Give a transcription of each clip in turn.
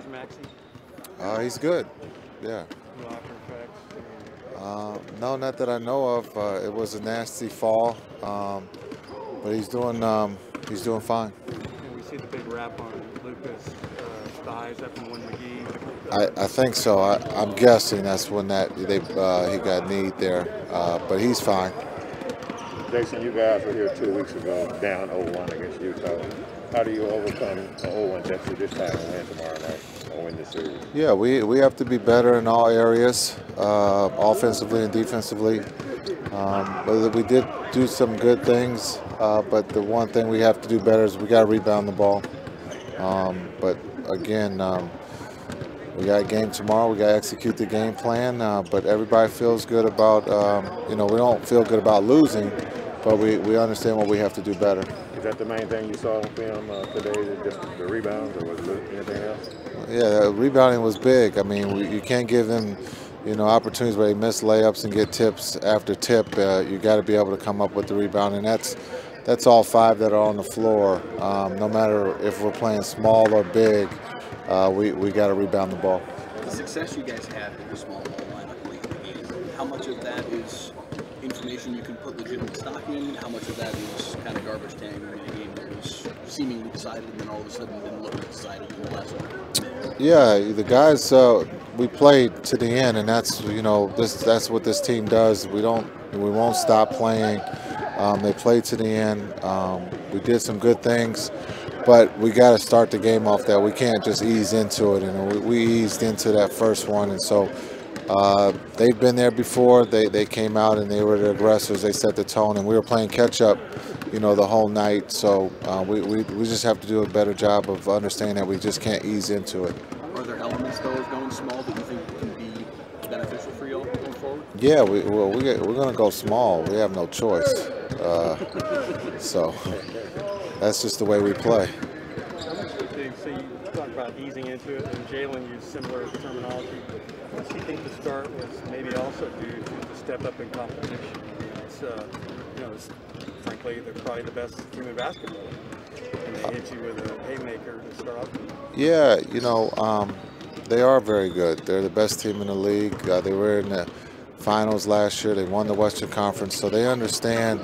for Maxey? He's good. Yeah. No after effects? No, not that I know of. It was a nasty fall, but he's doing fine. And we see the big wrap on Lucas' thighs after one McGee. I think so. I'm guessing that's when he got kneed there, but he's fine. Jason, you guys were here 2 weeks ago, down 0-1 against Utah. How do you overcome an 0-1 deficit this time and win tomorrow night or win this series? Yeah, we have to be better in all areas, offensively and defensively. But we did do some good things, but the one thing we have to do better is we got to rebound the ball. But again, we got a game tomorrow. We got to execute the game plan. But everybody feels good about, we don't feel good about losing, but we understand what we have to do better. Is that the main thing you saw on film today, just the rebounds, or was it anything else? Yeah, rebounding was big. I mean, you can't give them, opportunities where they miss layups and get tips after tip. You got to be able to come up with the rebound, and that's all five that are on the floor. No matter if we're playing small or big, we got to rebound the ball. The success you guys had with your small ball lineup late in the game, how much of that is information you can put legitimate stock in? How much of that is kind of garbage time in a game that was seemingly decided and then all of a sudden didn't look decided in the last one? Yeah, the guys, we played to the end, and that's that's what this team does. We won't stop playing. They played to the end. We did some good things, but we got to start the game off that. We can't just ease into it, and we eased into that first one, and so they've been there before. They came out and they were the aggressors. They set the tone, and we were playing catch up, the whole night. So we just have to do a better job of understanding that we just can't ease into it. Are there elements though of going small that you think can be beneficial for you all going forward? Yeah, we're going to go small. We have no choice. So that's just the way we play. So you talked about easing into it, and Jalen used similar terminology. What do you think the start was maybe also due to the step up in competition? It's, frankly, they're probably the best team in basketball, and they hit you with a haymaker to start off with. Yeah, they are very good. They're the best team in the league. They were in the finals last year. They won the Western Conference, so they understand,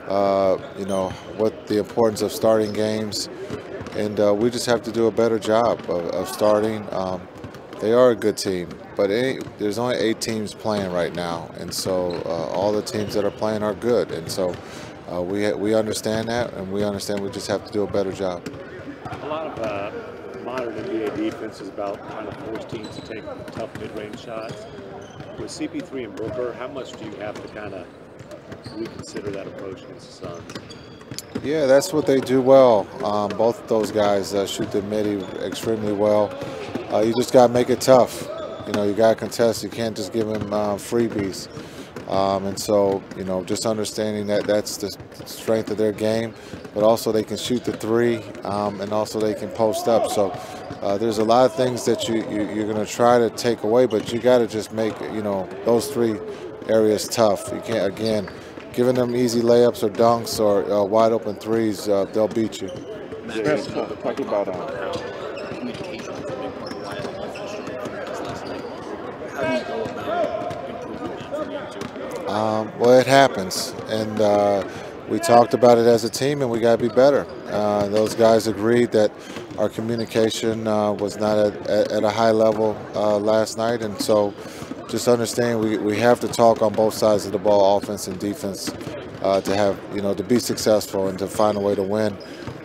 what the importance of starting games, and we just have to do a better job of starting. They are a good team, but there's only 8 teams playing right now, and so all the teams that are playing are good, and so we understand that, and we understand we just have to do a better job. A lot of modern NBA defense is about trying to force teams to take tough mid-range shots. With CP3 and Booker, how much do you have to kind of reconsider that approach against the Suns? Yeah, that's what they do well. Both of those guys shoot the mid extremely well. You just got to make it tough. You got to contest. You can't just give them freebies. And so, just understanding that that's the strength of their game, but also they can shoot the three, and also they can post up. So there's a lot of things that you're going to try to take away, but you got to just make, those 3 areas tough. You can't, again, giving them easy layups or dunks or wide open threes, they'll beat you. Yes, talk about communication is a big part of why I love the show for you guys last night. How do you go about improving that from you two? Well, it happens, and we talked about it as a team, and we got to be better. Those guys agreed that our communication was not at a high level last night, and so just understand we have to talk on both sides of the ball, offense and defense, to have to be successful and to find a way to win.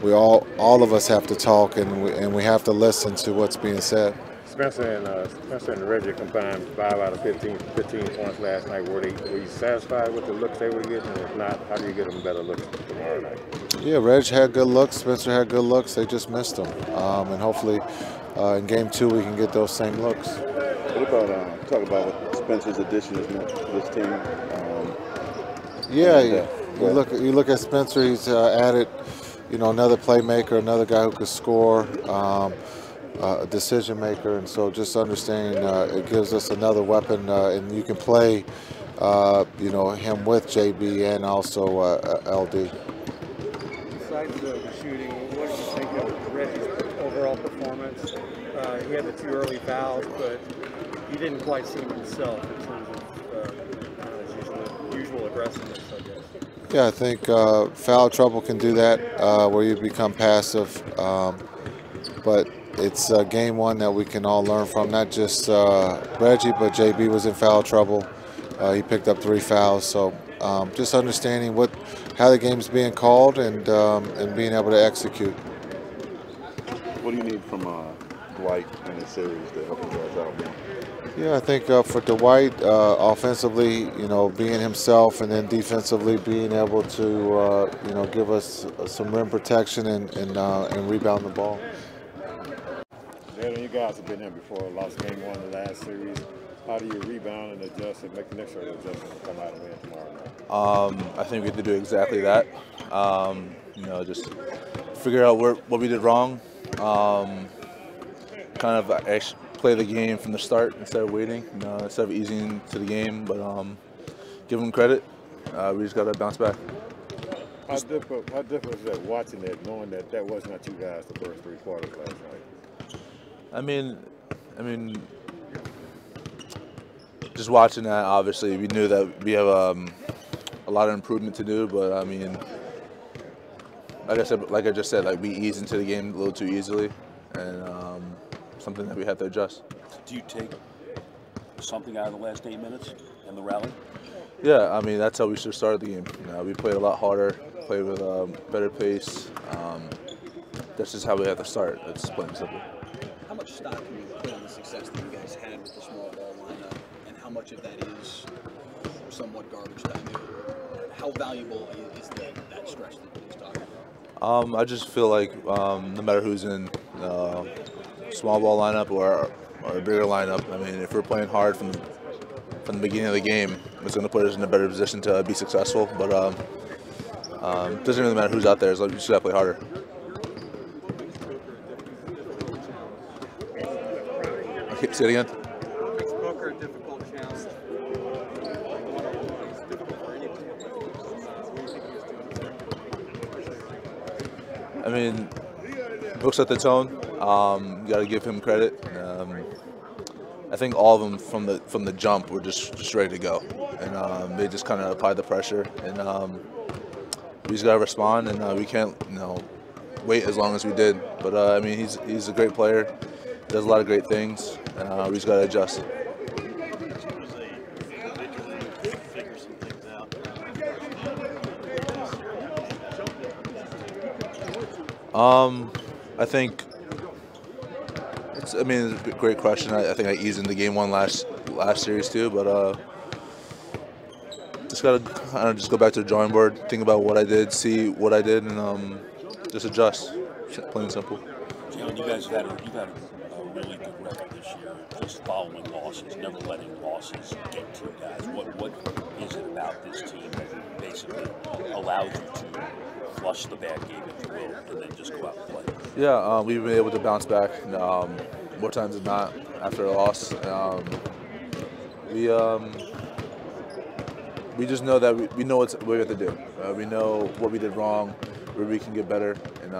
We all of us have to talk, and we have to listen to what's being said. Spencer and Reggie combined 5 out of 15 points last night. Were you satisfied with the looks they were getting? And if not, how do you get them better looks tomorrow night? Yeah, Reg had good looks. Spencer had good looks. They just missed them. And hopefully in Game 2 we can get those same looks. What about talk about what Spencer's addition is meant to this team? You look at Spencer. He's added, another playmaker, another guy who could score. A decision maker, and so just understanding it gives us another weapon, and you can play, him with JB and also LD. Besides the shooting, what did you think of Reggie's overall performance? he had the 2 early fouls, but he didn't quite seem himself in terms of his usual aggressiveness, I guess. Yeah, I think foul trouble can do that, where you become passive. But it's game one that we can all learn from. Not just Reggie, but JB was in foul trouble. He picked up 3 fouls. So just understanding how the game's being called and being able to execute. What do you need from Dwight in this series to help you guys out more? Yeah, I think for Dwight, offensively, being himself, and then defensively being able to, give us some rim protection and rebound the ball. Jalen, you guys have been here before, lost game 1 of the last series. How do you rebound and adjust and make the next adjustment to come out and win tomorrow night? I think we have to do exactly that. Just figure out what we did wrong. Kind of actually play the game from the start instead of waiting. Instead of easing into the game, but give them credit. We just got to bounce back. How difficult is that watching it, knowing that was not you guys the first 3 quarters last night? I mean, just watching that, obviously, we knew that we have a lot of improvement to do. But I mean, like I just said, like we eased into the game a little too easily, and something that we had to adjust. Do you take something out of the last 8 minutes in the rally? Yeah, I mean that's how we should have started the game. We played a lot harder, played with better pace. That's just how we had to start. It's plain and simple. How much stock can you put on the success that you guys had with the small ball lineup, and how much of that is somewhat garbage time? How valuable is that stretch that he's talking about? I just feel like no matter who's in small ball lineup or a bigger lineup, I mean, if we're playing hard from the beginning of the game, it's going to put us in a better position to be successful. But it doesn't really matter who's out there, as long as we just got to play harder. Okay, say it again. Makes poker a difficult challenge. I mean, Book set the tone. You got to give him credit. I think all of them from the jump were just ready to go, and they just kind of applied the pressure, and we just got to respond, and we can't wait as long as we did. But I mean, he's a great player, does a lot of great things, and we just got to adjust. I think it's a great question. I think I eased into game 1 last series too, but just gotta just go back to the drawing board, think about what I did, see what I did, and just adjust. Plain and simple. Jalen, you've had a really good record this year, just following losses, never letting losses get to you guys. What is it about this team that basically allows you to flush the bad game, if you will, and then just go out and play? Yeah, we've been able to bounce back more times than not after a loss. We just know that we know what we have to do. We know what we did wrong, where we can get better, and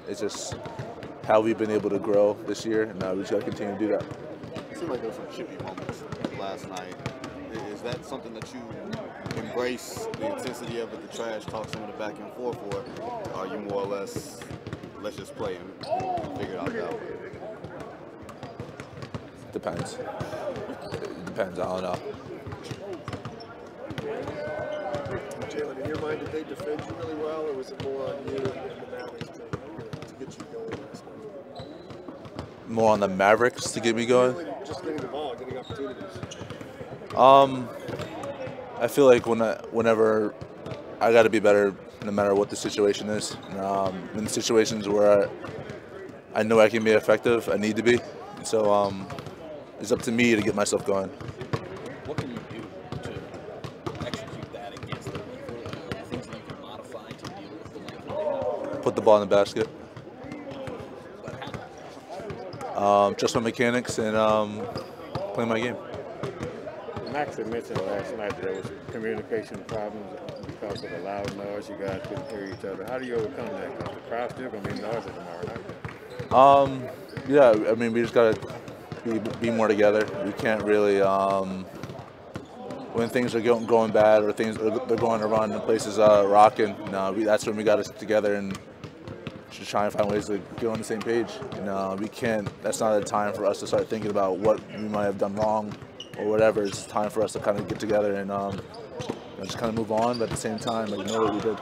it's just how we've been able to grow this year, and we just got to continue to do that. It seemed like there were some chippy moments last night. Is that something that you embrace, the intensity of it, the trash talk, some of the back and forth, or are you more or less, let's just play and figure it out that way? Depends. It depends. I don't know. Jalen, in your mind, did they defend you really well, or was it more on you and the Mavericks to get you going last night? More on the Mavericks to get me going? Just getting the ball, getting opportunities. I feel like whenever I got to be better, no matter what the situation is. In situations where I know I can be effective, I need to be. So it's up to me to get myself going. What can you do to execute that against the things that you can modify to deal with the length? Put the ball in the basket. But how? Trust my mechanics and play my game. Max had mentioned last night there was communication problems because of the loud noise. You guys couldn't hear each other. How do you overcome that? Because the crowd's still going to be noisy tomorrow night. Yeah, I mean, we just got to be more together. We can't really, when things are going bad or things they're going around and places rocking, that's when we got to stick together and just try and find ways to get on the same page. And we can't, that's not a time for us to start thinking about what we might have done wrong or whatever. It's time for us to kind of get together and just kind of move on, but at the same time, like, know what we did.